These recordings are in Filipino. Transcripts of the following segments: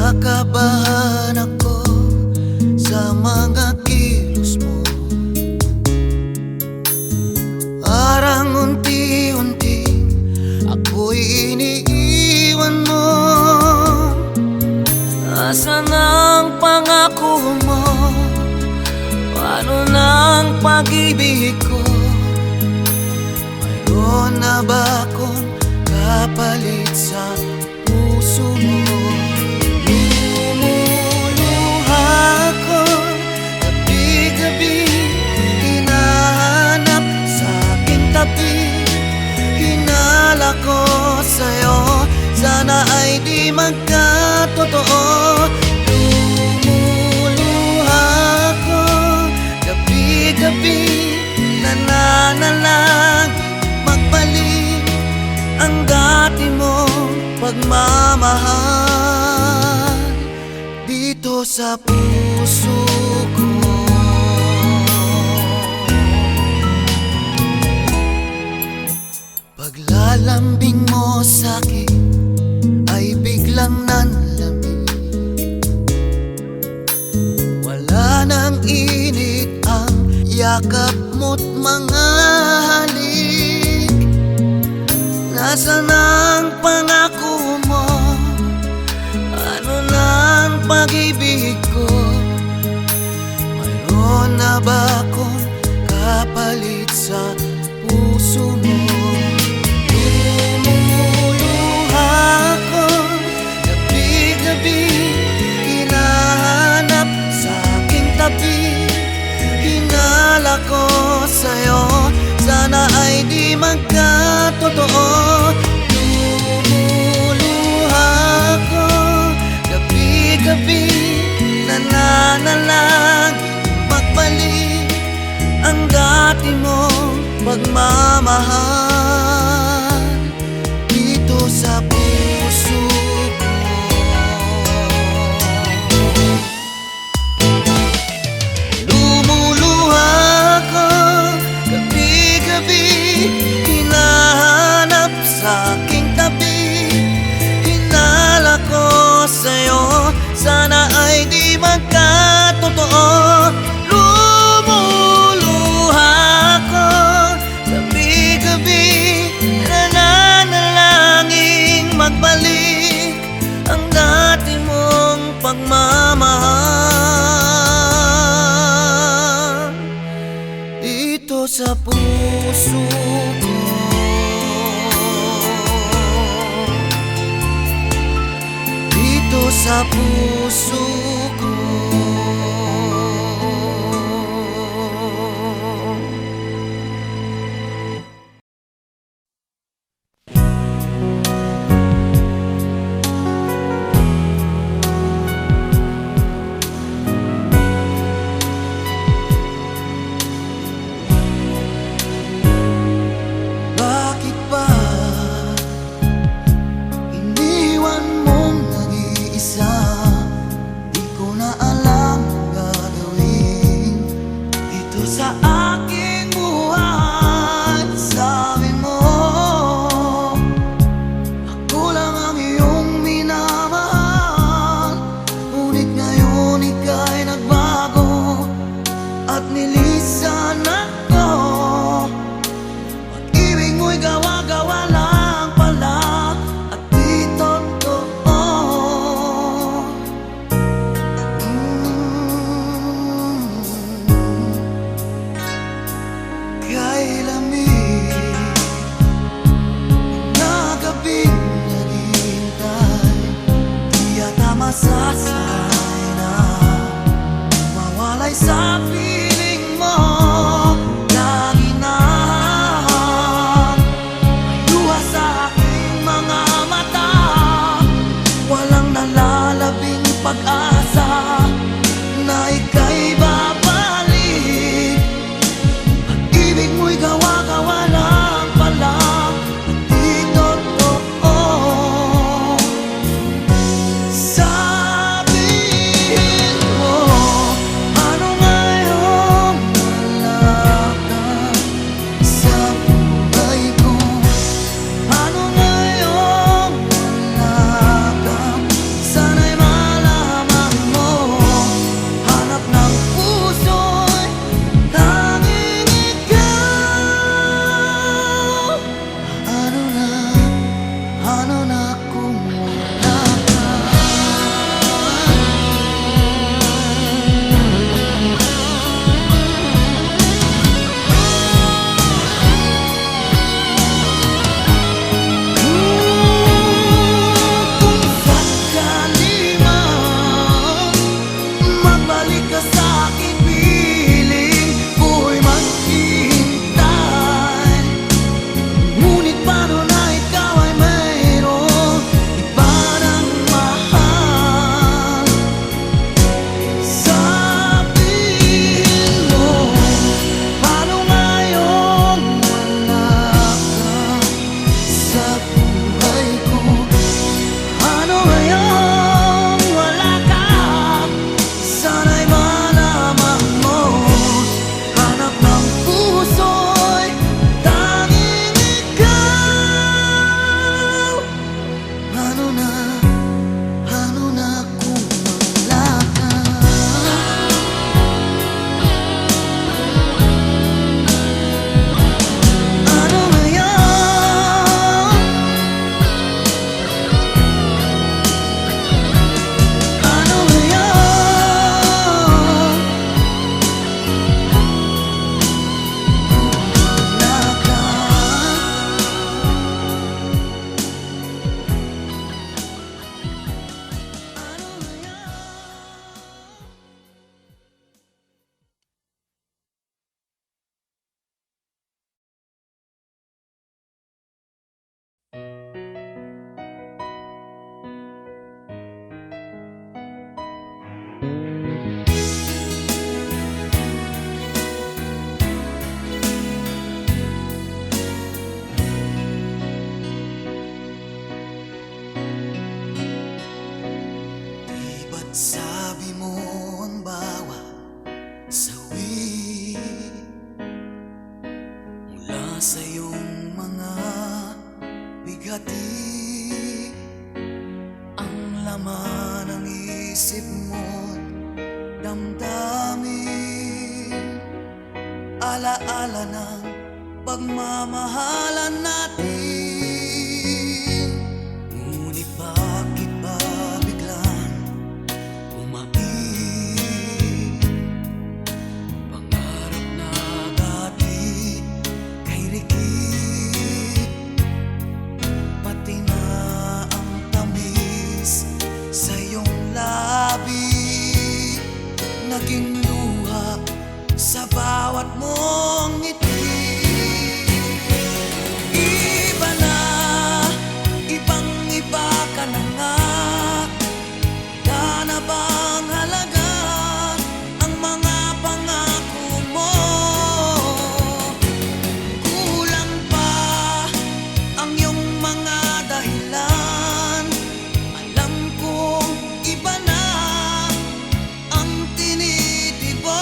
Kinakabahan ako sa mga kilos mo. Parang unti-unti ako'y iniiwan mo. Asan ang pangako mo? Paano ng pag-ibig ko? Mayroon na ba akong kapalit sa puso mo? Lumuluha ko gabi-gabi, hinahanap sa aking tabi. Hinala ko sa'yo, sana ay di magkatotoo. Lumuluha ko gabi-gabi, nananalang magbalik ang dati mong pagmamahal dito sa puso ko. Paglalambing mo sa'kin ay biglang nanlamig. Wala nang init ang yakap mo't mga halik. Nasaan ang pangako mo? Ano nang pag-ibig ko? Mayroon na ba akong kapalit sa puso mo? Lumuluha ko gabi-gabi, hinahanap sa aking tabi. Hinala ko sa'yo, sana ay di magkatotoo. Lumuluha ko gabi-gabi, nananalang magbalik ang dati mong pagmamahal dito sa puso ko. Lumuluha ko gabi-gabi, hinahanap sa aking tabi. Hinala ko sa'yo, sana ay di magkatotoo. Lumuluha ko gabi-gabi, nananalangin magbalik ang dati mong pagmamahal dito sa puso ko. Dito sa puso ko. Bakit ba iniwan mong nag-iisa? Di Sabi mo ang bawat sawi mula sa iyong mga bigati, ang laman ng isip mo't damdamin, alaala ng pagmamahalan natin. Ngunit bakit ba biglang umaib? Pangarap na dati kay rikit, pati na ang tamis sa iyong labi, naging luha sa bawat mong ngiti. Iba na, ibang-iba ka na nga. Wala na bang halaga ang mga pangako mo? Kulang pa ang iyong mga dahilan. Alam kong iba na ang tinitibok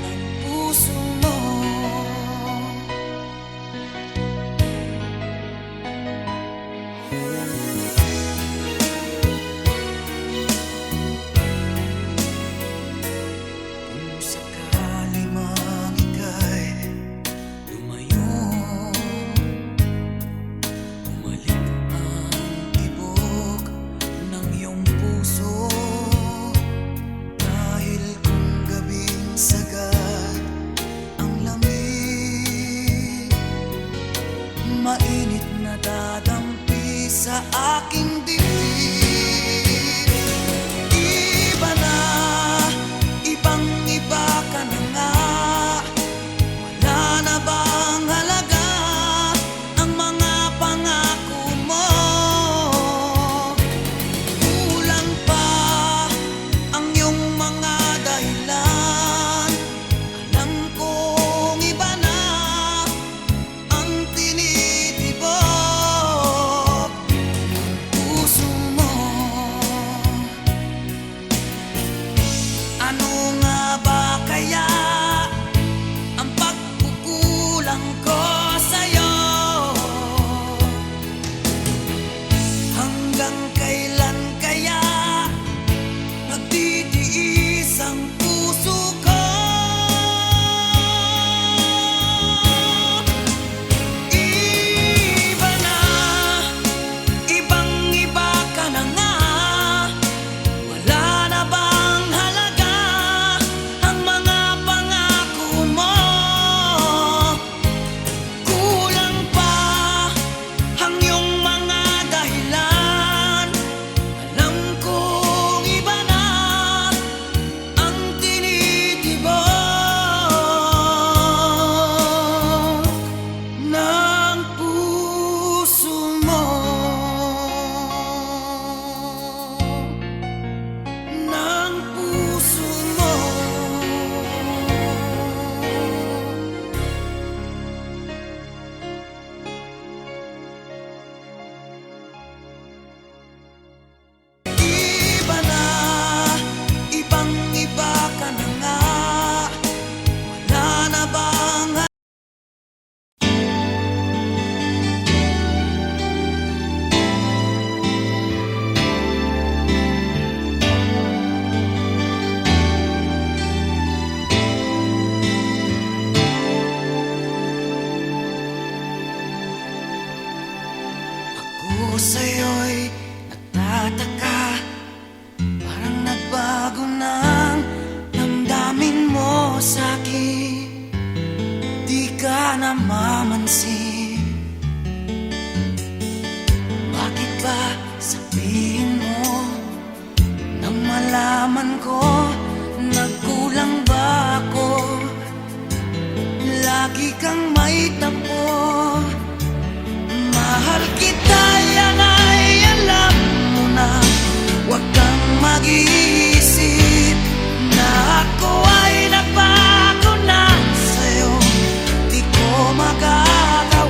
ng puso mo. Kung sakali mang ika'y lumayo, bumalik ang tibok ng iyong puso. Dahil kung gabing sagad ang lamig, mainit na dadampi sa aking dibdib. Iba na, ibang-iba ka na nga. Wala na bang halaga ang mga pangako mo? Kulang pa ang iyong mga dahilan. Alam kong iba na ang tinitibok ng puso mo. Ano nga ba kaya ang pagkukulang ko sa'yo? Hanggang kailan kaya nagtitiis ang puso ko? Iba na, ibang-iba ka na nga. Wala na bang halaga ang mga pangako mo? Kulang pa ang iyong mga dahilan. Alam kong iba na ang tinitibok ng puso mo. Ng puso mo. Iba na, ibang-iba ka na nga. Wala na bang ako sa'yo'y nagtataka? Parang nagbago ng damdamin mo sa'kin. Di ka namamansin. Bakit ba sabihin mo nang malaman ko nagkulang ba ako? Lagi kang may tapo. Mahal kita, yan ay alam mo na. Huwag kang mag-iisip na ako ay nagbago na sa'yo. Di ko magagawa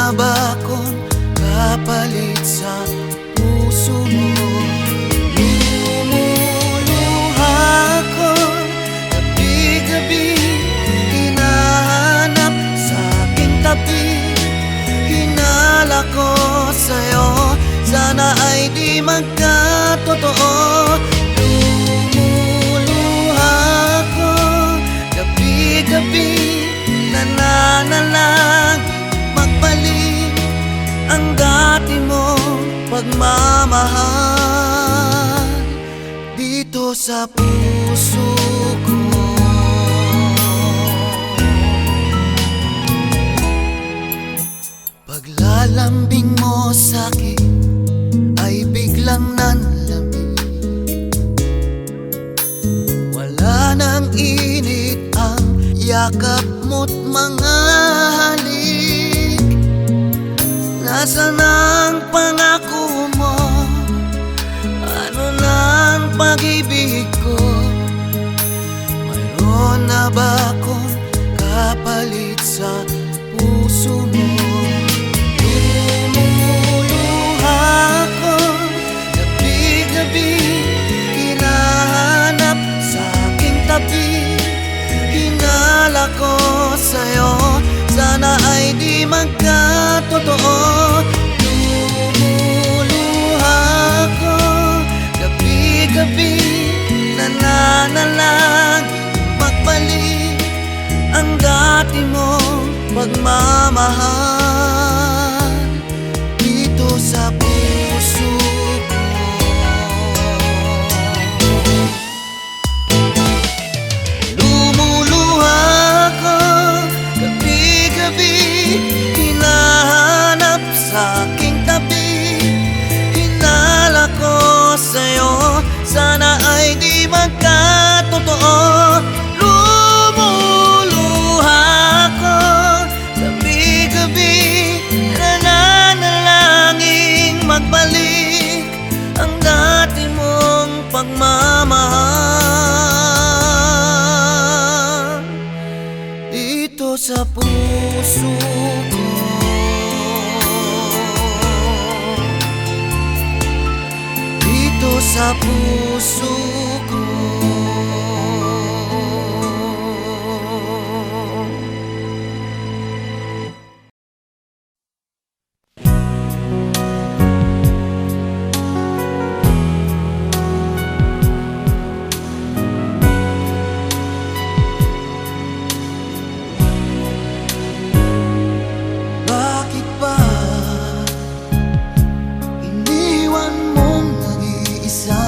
na ba akong kapalit sa puso mo? Lumuluha ko gabi-gabi, hinahanap sa aking tabi. Hinala ko sa'yo, sana ay di magkatotoo. Lumuluha ko gabi-gabi, nananalang magbalik ang dati mong pagmamahal dito sa puso ko. Paglalambing mo sa'kin ay biglang nanlamig, wala nang init ang yakap mo't mga halik. Nasaan ang pangako mo? Ano nang pag-ibig ko? Mayroon na ba akong kapalit sa puso mo? Lumuluha ko gabi-gabi, hinahanap sa aking tabi. Hinala ko sa'yo, sana ay di magkatotoo. Lumuluha ko gabi-gabi, nananalang magbalik ang dati mong pagmamahal dito sa puso ko. Lumuluha ko gabi-gabi, hinahanap sa aking tabi. Hinala ko sa'yo, sana ay di magkatotoo. Lumuluha ko gabi-gabi, nananalangin magbalik ang dati mong pagmamahal dito sa puso ko. Dito sa puso ko. Bakit ba iniwan mong nag-iisa?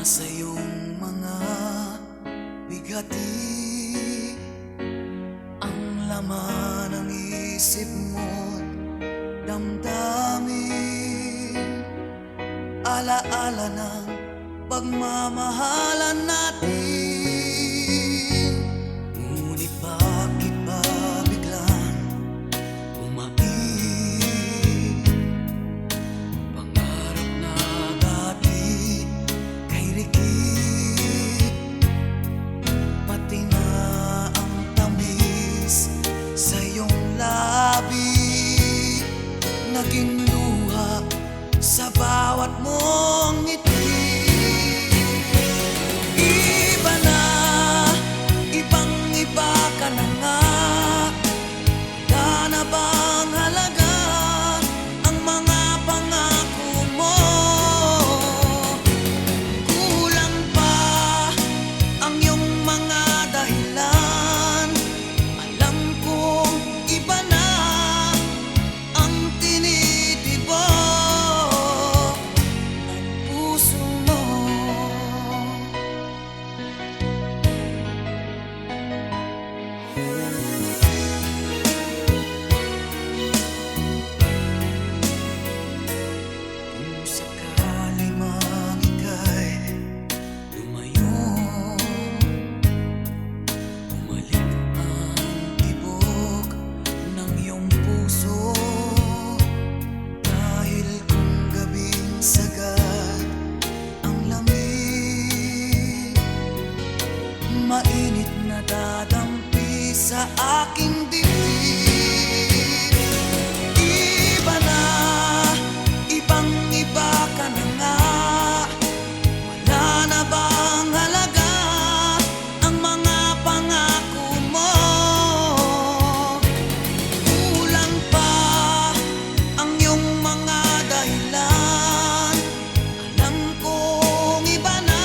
Nasa iyong mga bigati ang laman ng isip mo't damdamin, alaala ng pagmamahalan natin. Ngunit bakit ba biglang umaib? Pangarap na dati kay rikit, pati na ang tamis sa iyong labi, naging luha sa bawat mong ngiti. Iba na, ibang-iba ka na nga. Wala na bang halaga ang mga pangako mo? Kulang pa ang iyong mga dahilan. Alam kong iba na ang tinitibok ng puso mo. Kung sakali mang ika'y lumayo, bumalik ang tibok ng iyong puso. Dahil kung gabing sagad ang lamig, mainit na dadampi sa aking dibdib. Iba na, ibang-iba ka na nga. Wala na bang halaga ang mga pangako mo? Kulang pa ang iyong mga dahilan. Alam kong iba na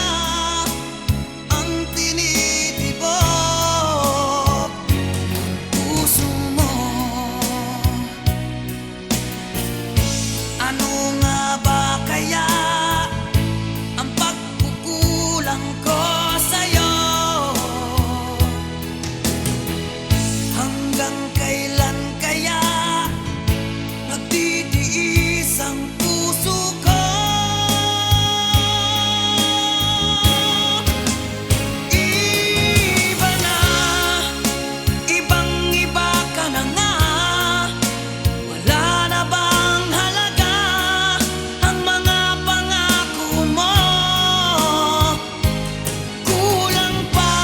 ang tinitibok ng puso mo. Ano nga ba kaya ang pagkukulang ko sa'yo? Hanggang kailan kaya nagtitiis ang puso ko? Iba na, ibang-iba ka na nga. Wala na bang halaga ang mga pangako mo? Kulang pa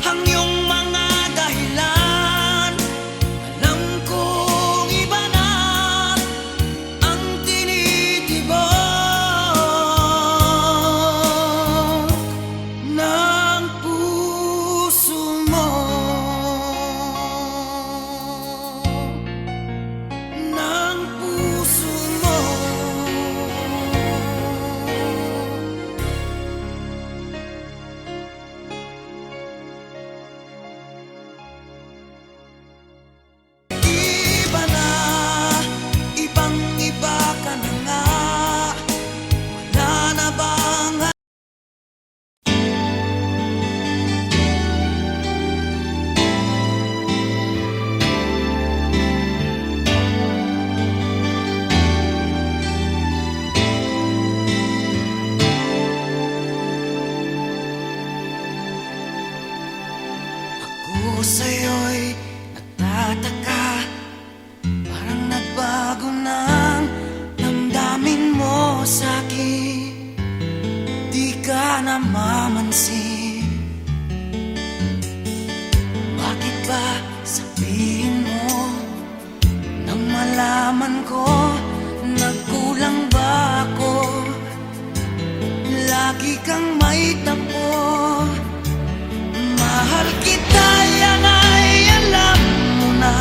ang iyong mga dahilan. Alam kong iba na ang tinitibok ng puso mo. Ng puso mo. Iba na, ibang-iba ka na nga. Wala na bang ako sa'yo'y nagtataka? Parang nagbago ng damdamin mo sa'kin. Di ka namamansin. Bakit ba sabihin mo nang malaman ko nagkulang ba ako? Lagi kang may tampo. Mahal kita, yan ay alam mo na.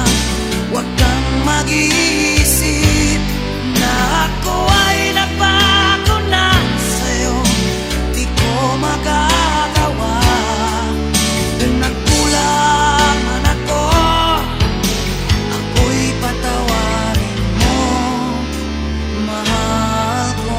Huwag kang mag-iisip na ako ay nagbago na sa'yo. Di ko magagawa. Kung nagkulang man ako, ako'y patawarin mo. Mahal ko.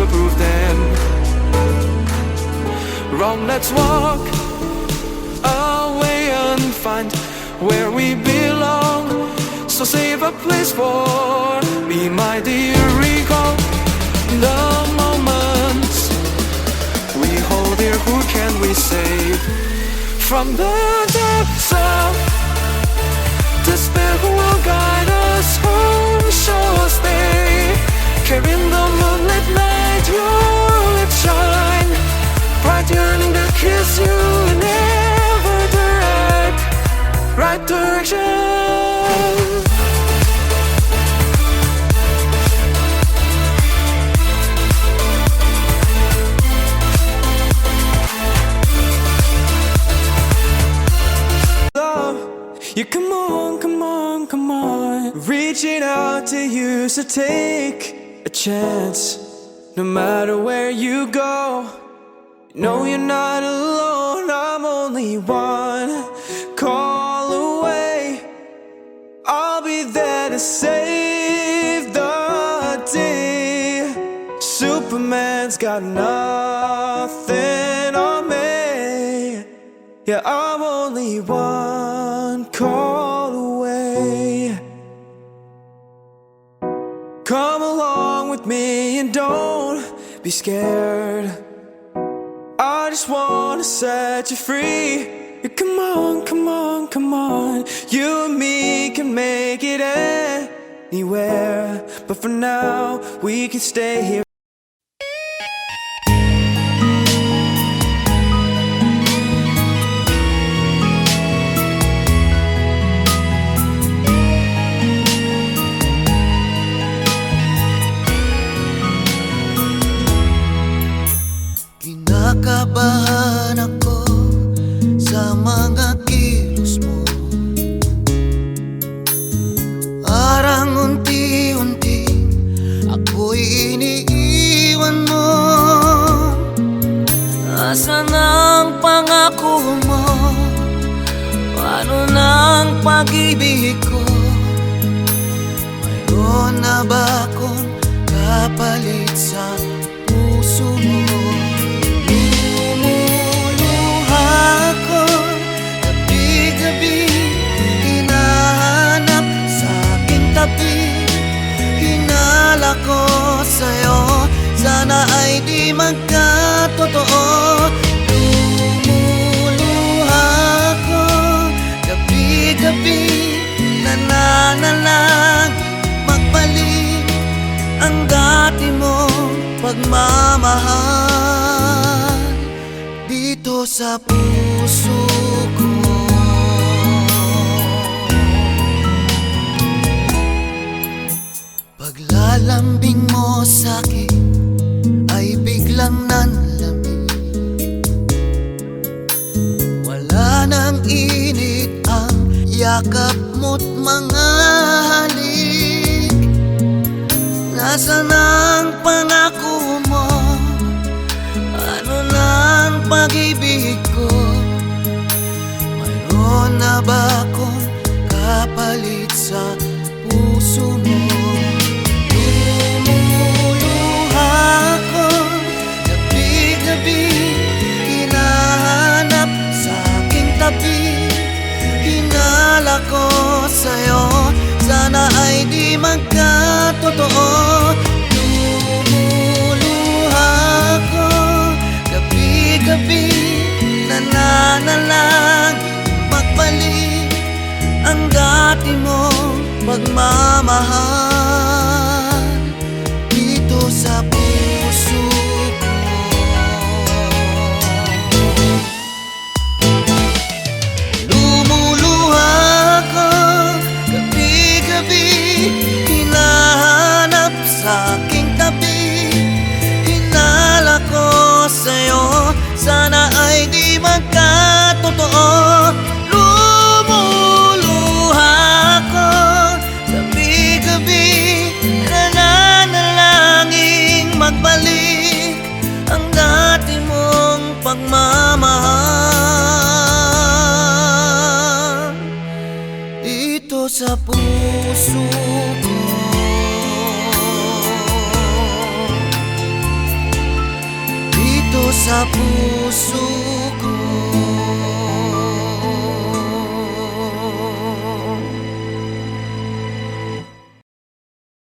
to prove them wrong. Let's walk away and find where we belong. So save a place for me, my dear. Recall the moments we hold dear. Who can we save from the depths of despair? Who will guide us home? Show us day. Carrying the moonlit night, your lips shine bright, yearning to kiss you in every right direction. Yeah, come on, come on, come on. Reaching out to you, so take a chance. No matter where you go, no, you're not alone. I'm only one call away. I'll be there to save the day. Superman's got nothing on me. Yeah, I'm only one call away. Come along with me and don't be scared. I just wanna set you free. Yeah, come on, come on, come on. You and me can make it anywhere, but for now we can stay here. Kinakabahan ako sa mga kilos mo. Parang unti-unti ako'y iniiwan mo. Asan ang pangako mo? Paano ng pag-ibig ko? Mayroon na ba akong kapalit sa puso mo? Hinala ko sa'yo, sana ay di magkatotoo. Lumuluha ko gabi-gabi, nananalag magbalik ang dati mong pagmamahal dito sa puso ko. Paglalambing mo sa'kin ay biglang nanlamig. Wala nang init ang yakap mo't mga halik. Nasaan ang pangako mo? Ano nang pag-ibig ko? Mayroon na ba akong kapalit sa puso mo? Hinahanap sa aking tabi, hinala ko sa'yo, sana ay di magkatotoo. Lumuluha ko gabi-gabi, nananalag magbalik ang dati mong pagmamahal dito sa puso ko. Lumuluha ko gabi-gabi, hinahanap sa aking tabi, hinala ko sa'yo, sana ay di magkatotoo. Lumuluha ko gabi-gabi, nananalangin magbalik ang dati mong pagmamahal dito sa puso ko. sa puso